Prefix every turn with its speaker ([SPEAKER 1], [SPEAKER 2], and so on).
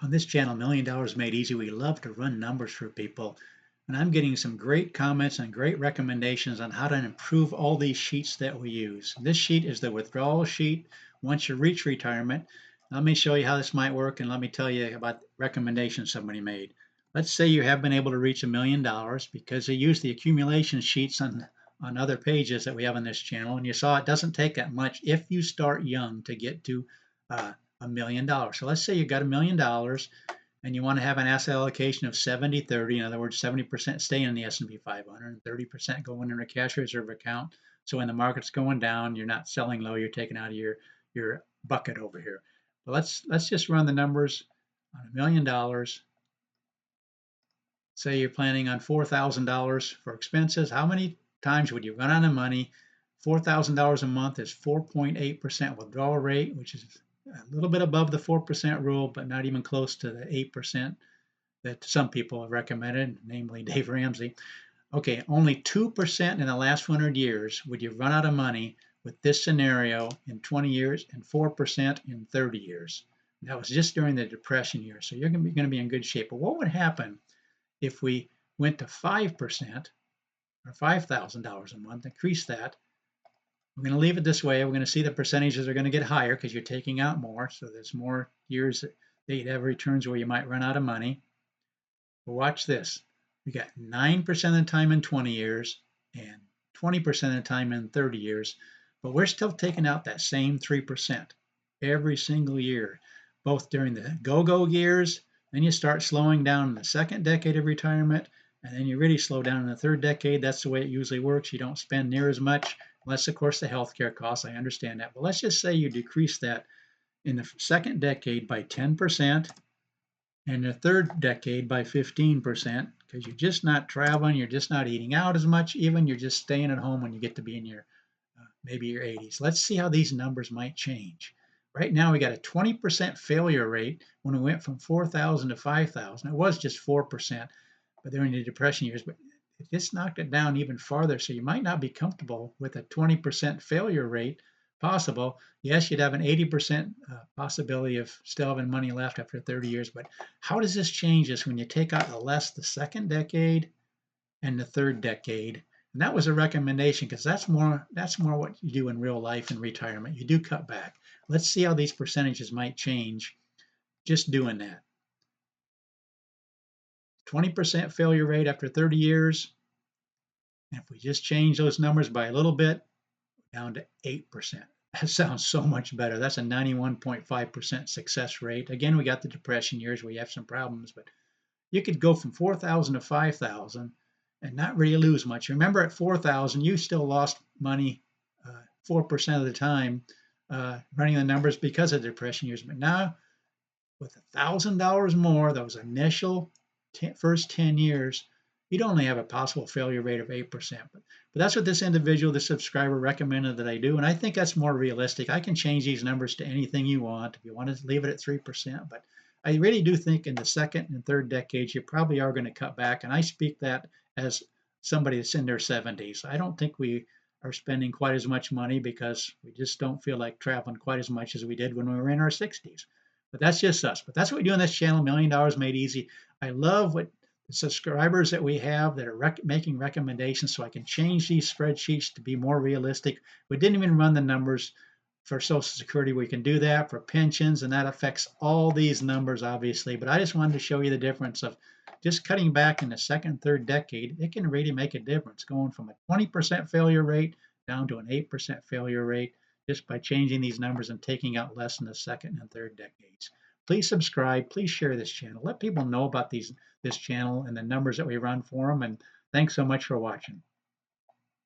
[SPEAKER 1] On this channel, Million Dollars Made Easy, we love to run numbers for people. And I'm getting some great comments and great recommendations on how to improve all these sheets that we use. This sheet is the withdrawal sheet once you reach retirement. Let me show you how this might work and let me tell you about recommendations somebody made. Let's say you have been able to reach $1 million because you use the accumulation sheets on other pages that we have on this channel. And you saw it doesn't take that much if you start young to get to $1 million. So let's say you got $1 million and you want to have an asset allocation of 70-30. In other words, 70% staying in the S&P 500 and 30% going in a cash reserve account. So when the market's going down, you're not selling low, you're taking out of your bucket over here. But let's just run the numbers on $1 million. Say you're planning on $4,000 for expenses. How many times would you run out of money? $4,000 a month is 4.8% withdrawal rate, which is a little bit above the 4% rule, but not even close to the 8% that some people have recommended, namely Dave Ramsey. Okay, only 2% in the last 100 years would you run out of money with this scenario in 20 years and 4% in 30 years. That was just during the Depression years, so you're going to be in good shape. But what would happen if we went to 5% or $5,000 a month, increase that? We're going to leave it this way. We're going to see the percentages are going to get higher because you're taking out more. So there's more years that you have returns where you might run out of money. But watch this. We got 9% of the time in 20 years and 20% of the time in 30 years. But we're still taking out that same 3% every single year, both during the go-go years. Then you start slowing down in the second decade of retirement, and then you really slow down in the third decade. That's the way it usually works. You don't spend near as much, unless, of course, the healthcare costs. I understand that. But let's just say you decrease that in the second decade by 10% and the third decade by 15% because you're just not traveling, you're just not eating out as much, even you're just staying at home when you get to be in your maybe your 80s. Let's see how these numbers might change. Right now, we got a 20% failure rate when we went from 4,000 to 5,000. It was just 4%, but during the Depression years, but it just knocked it down even farther. So you might not be comfortable with a 20% failure rate possible. Yes, you'd have an 80% possibility of still having money left after 30 years, but how does this change this when you take out the second decade and the third decade? And that was a recommendation because that's more what you do in real life in retirement. You do cut back. Let's see how these percentages might change just doing that. 20% failure rate after 30 years. And if we just change those numbers by a little bit, down to 8%. That sounds so much better. That's a 91.5% success rate. Again, we got the Depression years where you have some problems, but you could go from 4,000 to 5,000 and not really lose much. Remember, at 4,000, you still lost money 4% of the time running the numbers because of the Depression years. But now, with $1,000 more, those initial first 10 years, you'd only have a possible failure rate of 8%. But that's what this individual, this subscriber, recommended that I do. And I think that's more realistic. I can change these numbers to anything you want. If you want to leave it at 3%, but I really do think in the second and third decades, you probably are going to cut back. And I speak that as somebody that's in their 70s. I don't think we are spending quite as much money because we just don't feel like traveling quite as much as we did when we were in our 60s. But that's just us. But that's what we do on this channel, Million Dollars Made Easy. I love what the subscribers that we have that are making recommendations so I can change these spreadsheets to be more realistic. We didn't even run the numbers for Social Security. We can do that for pensions, and that affects all these numbers, obviously. But I just wanted to show you the difference of just cutting back in the second, third decade. It can really make a difference, going from a 20% failure rate down to an 8% failure rate just by changing these numbers and taking out less in the second and third decades. Please subscribe. Please share this channel. Let people know about this channel and the numbers that we run for them. And thanks so much for watching.